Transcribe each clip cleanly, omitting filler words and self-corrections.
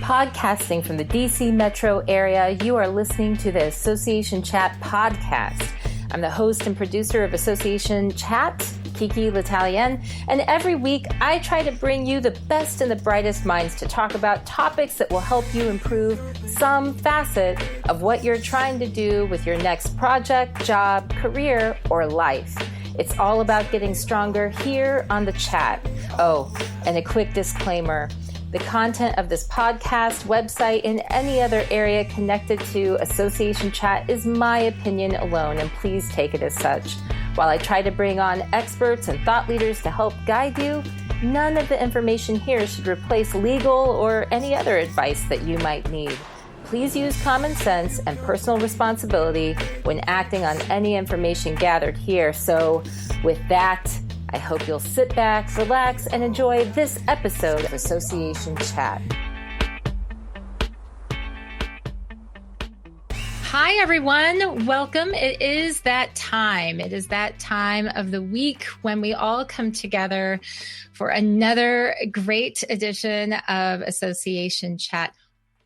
Podcasting from the DC metro area, you are listening to the Association Chat podcast. I'm the host and producer of Association Chat, KiKi L'Italien, and every week I try to bring you the best and the brightest minds to talk about topics that will help you improve some facet of what you're trying to do with your next project, job, career, or life. It's all about getting stronger here on the chat. Oh, and a quick disclaimer. The content of this podcast, website, and any other area connected to Association Chat is my opinion alone, and please take it as such. While I try to bring on experts and thought leaders to help guide you, none of the information here should replace legal or any other advice that you might need. Please use common sense and personal responsibility when acting on any information gathered here. So with that, I hope you'll sit back, relax, and enjoy this episode of Association Chat. Hi, everyone. Welcome. It is that time. It is that time of the week when we all come together for another great edition of Association Chat.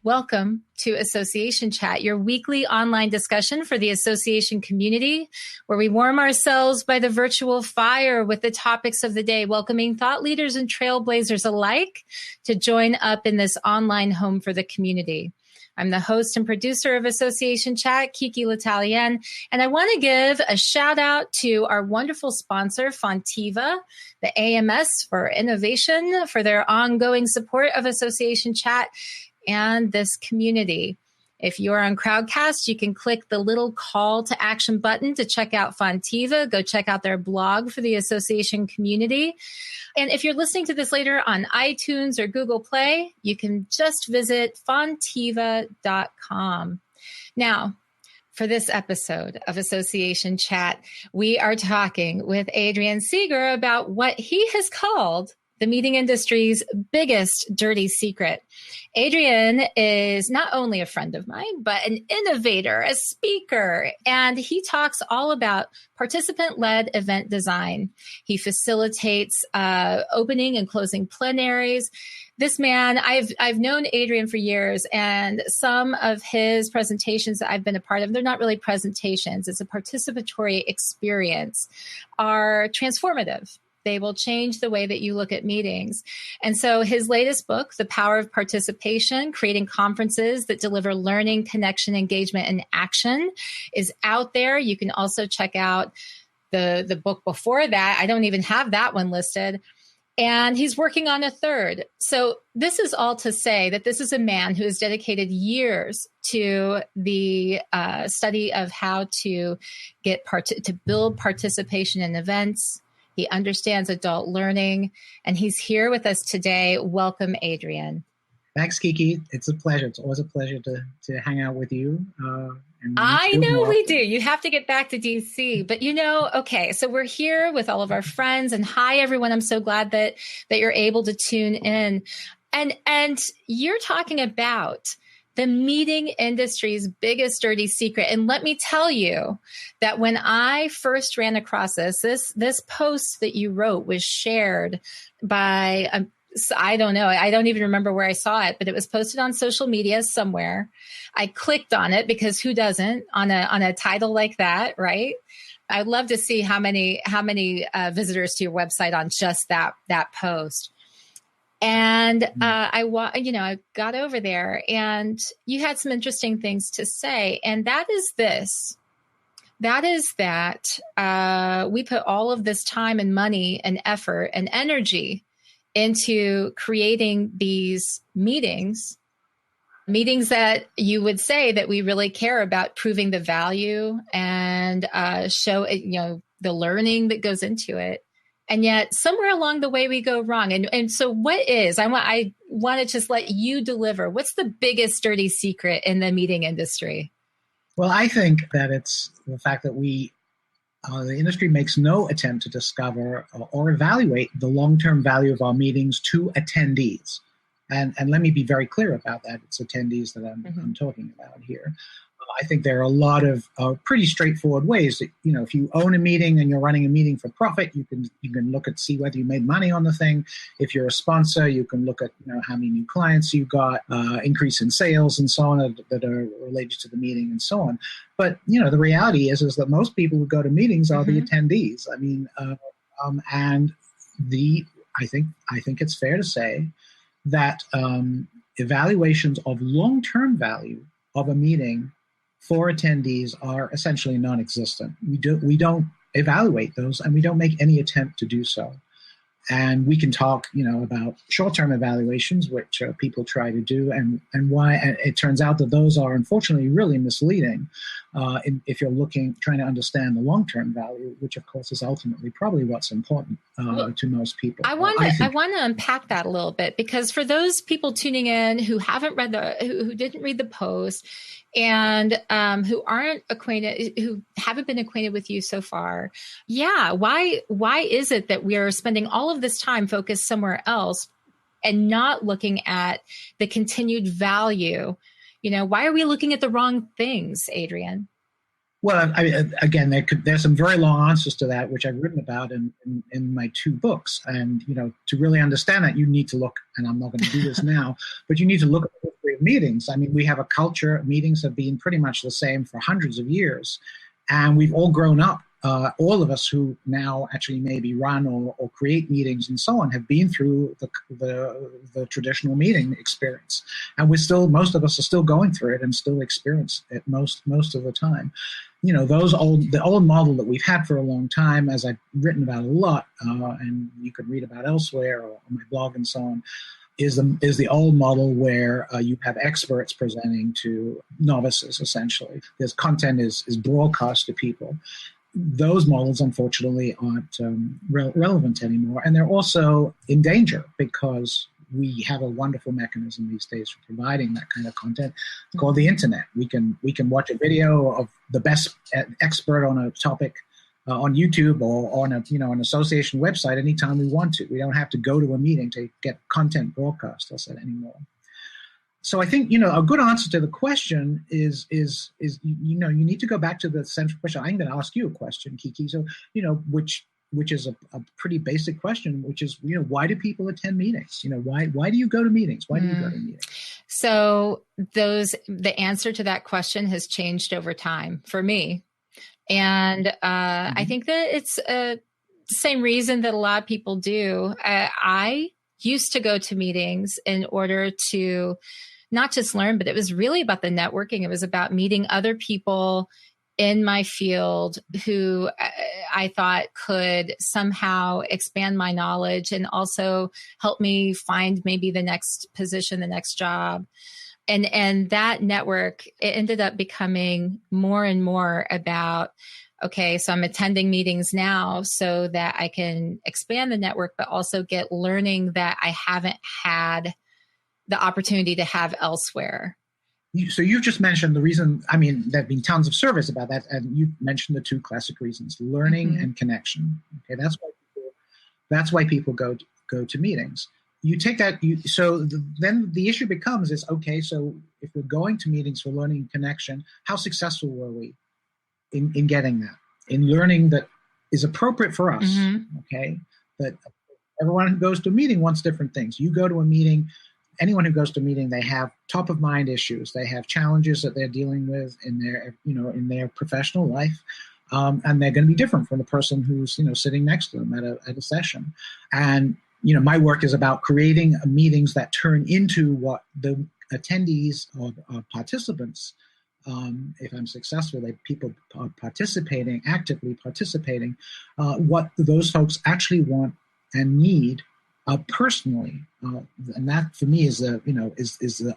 Welcome to Association Chat, your weekly online discussion for the association community, where we warm ourselves by the virtual fire with the topics of the day, welcoming thought leaders and trailblazers alike to join up in this online home for the community. I'm the host and producer of Association Chat, KiKi L'Italien, and I want to give a shout out to our wonderful sponsor, Fontiva, the AMS for Innovation, for their ongoing support of Association Chat and this community. If you're on Crowdcast, you can click the little call to action button to check out Fontiva. Go check out their blog for the association community. And if you're listening to this later on iTunes or Google Play, you can just visit fontiva.com. Now, for this episode of Association Chat, we are talking with Adrian Segar about what he has called the meeting industry's biggest dirty secret. Adrian is not only a friend of mine, but an innovator, a speaker, and he talks all about participant-led event design. He facilitates opening and closing plenaries. This man, I've known Adrian for years, and some of his presentations that I've been a part of, they're not really presentations, it's a participatory experience, are transformative. They will change the way that you look at meetings. And so his latest book, The Power of Participation, Creating Conferences That Deliver Learning, Connection, Engagement, and Action, is out there. You can also check out the book before that. I don't even have that one listed. And he's working on a third. So this is all to say that this is a man who has dedicated years to the study of how to to build participation in events. He understands adult learning, and he's here with us today. Welcome, Adrian. Thanks, KiKi. It's a pleasure. It's always a pleasure to hang out with you. I know we do. You have to get back to DC. But okay, so we're here with all of our friends. And hi, everyone. I'm so glad that you're able to tune in. And you're talking about the meeting industry's biggest dirty secret. And let me tell you that when I first ran across this post that you wrote was shared by, I don't know, I don't even remember where I saw it, but it was posted on social media somewhere. I clicked on it because who doesn't on a title like that, right? I'd love to see how many visitors to your website on just that post. And I got over there, and you had some interesting things to say, and that is this. That is that we put all of this time and money and effort and energy into creating these meetings that you would say that we really care about proving the value and show the learning that goes into it. And yet somewhere along the way we go wrong. And so what is, I want to just let you deliver. What's the biggest dirty secret in the meeting industry? Well, I think that it's the fact that the industry makes no attempt to discover or evaluate the long-term value of our meetings to attendees. And let me be very clear about that. It's attendees that I'm talking about here. I think there are a lot of pretty straightforward ways that, if you own a meeting and you're running a meeting for profit, you can look at, see whether you made money on the thing. If you're a sponsor, you can look at, how many new clients you got, increase in sales and so on that are related to the meeting and so on. But, the reality is that most people who go to meetings are the attendees. I mean, and I think it's fair to say that evaluations of long-term value of a meeting for attendees are essentially non-existent. We don't evaluate those, and we don't make any attempt to do so. And we can talk, about short-term evaluations, which people try to do, and why. And it turns out that those are unfortunately really misleading if you're trying to understand the long-term value, which of course is ultimately probably what's important to most people. I want to unpack that a little bit, because for those people tuning in who who didn't read the post, and who haven't been acquainted with you so far. Yeah. Why is it that we are spending all of this time focused somewhere else and not looking at the continued value? Why are we looking at the wrong things, Adrian? Well, again, there's some very long answers to that, which I've written about in my 2 books. And, to really understand that, you need to look, and I'm not going to do this now, but you need to look at the history of meetings. I mean, we have a culture, meetings have been pretty much the same for hundreds of years. And we've all grown up. All of us who now actually maybe run or create meetings and so on have been through the traditional meeting experience, and most of us are still going through it and still experience it most of the time. The old model that we've had for a long time, as I've written about a lot, and you can read about elsewhere or on my blog and so on, is the old model where you have experts presenting to novices. Essentially, this content is broadcast to people. Those models, unfortunately, aren't relevant anymore. And they're also in danger because we have a wonderful mechanism these days for providing that kind of content called the internet. We can watch a video of the best expert on a topic on YouTube or on an association website anytime we want to. We don't have to go to a meeting to get content broadcast anymore. So I think, a good answer to the question is you need to go back to the central question. I'm going to ask you a question, KiKi. So, which is a pretty basic question, which is, why do people attend meetings? Why do you go to meetings? Why do you go to meetings? So the answer to that question has changed over time for me. And I think that it's the same reason that a lot of people do. I used to go to meetings in order to not just learn, but it was really about the networking. It was about meeting other people in my field who I thought could somehow expand my knowledge and also help me find maybe the next position, the next job. And that network, it ended up becoming more and more about, okay, so I'm attending meetings now so that I can expand the network, but also get learning that I haven't had the opportunity to have elsewhere. So you've just mentioned the reason. I mean, there have been tons of surveys about that, and you mentioned the 2 classic reasons: learning and connection. Okay, that's why people go to meetings. You take that. Then the issue becomes okay. So if we're going to meetings for learning and connection, how successful were we in getting that, in learning that is appropriate for us? Okay, that everyone who goes to a meeting wants different things. You go to a meeting. Anyone who goes to a meeting, they have top of mind issues. They have challenges that they're dealing with in their professional life, and they're going to be different from the person who's sitting next to them at a session. And my work is about creating meetings that turn into what the attendees or participants, if I'm successful, that people are actively participating, what those folks actually want and need. Personally, and that for me is the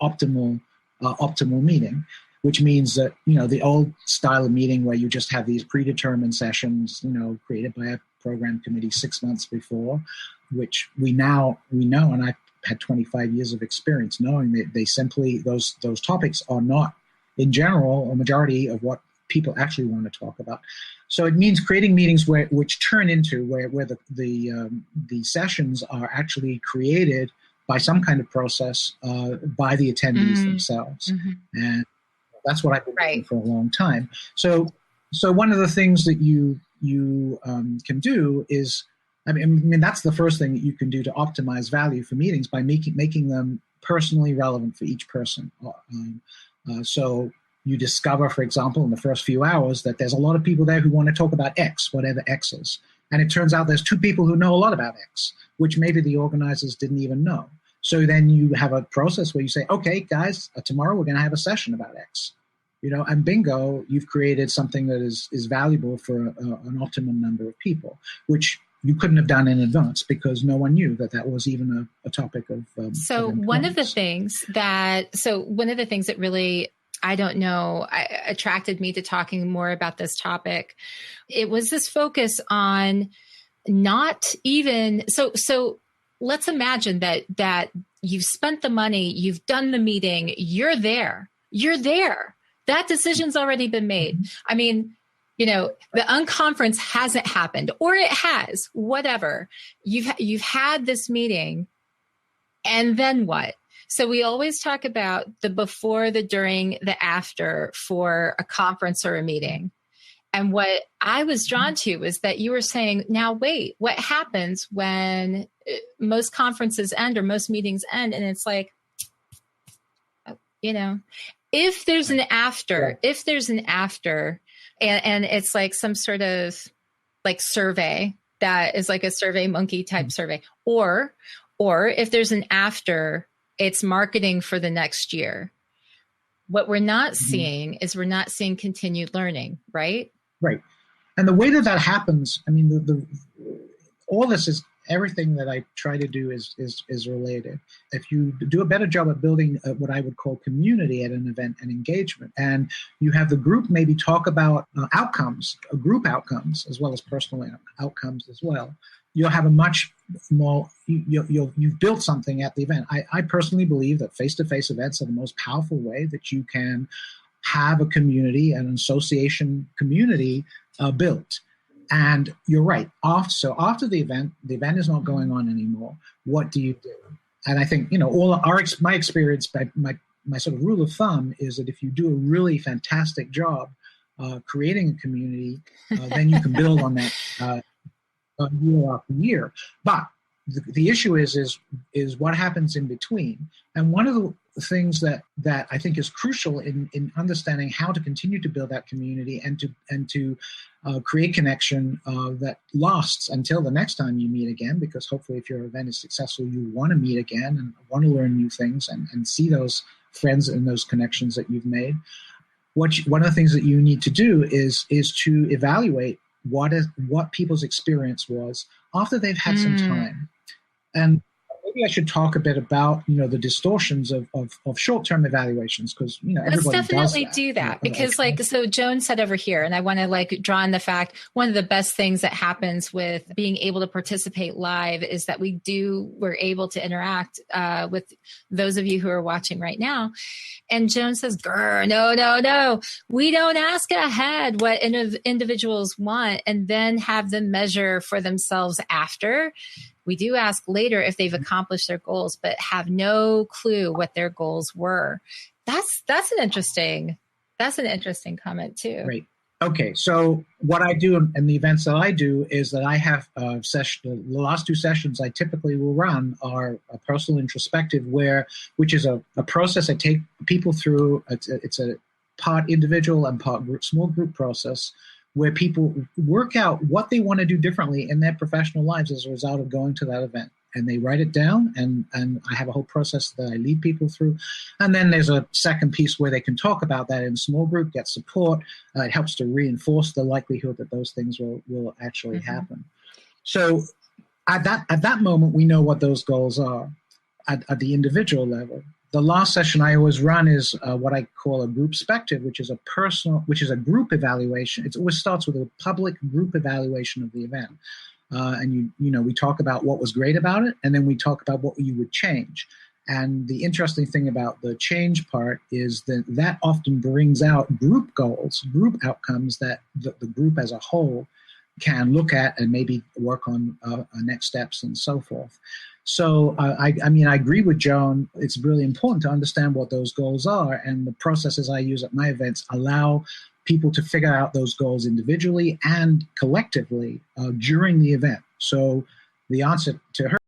optimal meeting, which means that the old style of meeting where you just have these predetermined sessions, created by a program committee 6 months before, which we know, and I've had 25 years of experience knowing that they simply those topics are not, in general, a majority of what people actually want to talk about. So it means creating meetings which turn into where the sessions are actually created by some kind of process by the attendees themselves. And That's what I've been doing Right. for a long time. So one of the things that you can do is, I mean, that's the first thing that you can do to optimize value for meetings by making them personally relevant for each person. So you discover, for example, in the first few hours that there's a lot of people there who want to talk about X, whatever X is. And it turns out there's two people who know a lot about X, which maybe the organizers didn't even know. So then you have a process where you say, okay, guys, tomorrow we're going to have a session about X. And bingo, you've created something that is valuable for an optimum number of people, which you couldn't have done in advance because no one knew that was even a topic of. So one of the things that really, I don't know, attracted me to talking more about this topic, it was this focus on not even, so let's imagine that you've spent the money, you've done the meeting, you're there. That decision's already been made. I mean, the unconference hasn't happened, or it has, whatever. You've had this meeting, and then what? So we always talk about the before, the during, the after for a conference or a meeting. And what I was drawn to was that you were saying, now wait, what happens when most conferences end or most meetings end? And it's like, if there's an after, and it's like some sort of like survey that is like a Survey Monkey type survey, or if there's an after, it's marketing for the next year. What we're not seeing is we're not seeing continued learning, right? Right. And the way that happens, I mean, all this is, everything that I try to do is related. If you do a better job at building what I would call community at an event and engagement, and you have the group maybe talk about outcomes, group outcomes, as well as personal outcomes as well, you'll have a much more, you've built something at the event. I personally believe that face-to-face events are the most powerful way that you can have a community, an association community built. And you're right. After the event is not going on anymore. What do you do? And I think, my experience, my sort of rule of thumb is that if you do a really fantastic job creating a community, then you can build on that year after year. But the issue is what happens in between. And one of the things that I think is crucial in understanding how to continue to build that community and to create connection that lasts until the next time you meet again, because hopefully if your event is successful, you want to meet again and want to learn new things and see those friends and those connections that you've made. One of the things that you need to do is to evaluate what people's experience was after they've had some time. And maybe I should talk a bit about, the distortions of short-term evaluations, because, everybody Let's definitely does that. do that, because so Joan said over here, and I want to draw in the fact, one of the best things that happens with being able to participate live is that we're able to interact with those of you who are watching right now. And Joan says, no, we don't ask ahead what individuals want and then have them measure for themselves after. We do ask later if they've accomplished their goals, but have no clue what their goals were. That's an interesting comment too. Great. Okay, so what I do in the events that I do is that I have the last two sessions I typically will run are a personal introspective, which is a process I take people through. It's a part individual and part small group process, where people work out what they want to do differently in their professional lives as a result of going to that event. And they write it down, and I have a whole process that I lead people through. And then there's a second piece where they can talk about that in small group, get support. It helps to reinforce the likelihood that those things will actually happen. So at that moment, we know what those goals are at the individual level. The last session I always run is what I call a group spective, which is a group evaluation. It always starts with a public group evaluation of the event. And we talk about what was great about it, and then we talk about what you would change. And the interesting thing about the change part is that often brings out group goals, group outcomes that the group as a whole can look at and maybe work on next steps and so forth. So, I mean, I agree with Joan. It's really important to understand what those goals are, and the processes I use at my events allow people to figure out those goals individually and collectively during the event. So the answer to her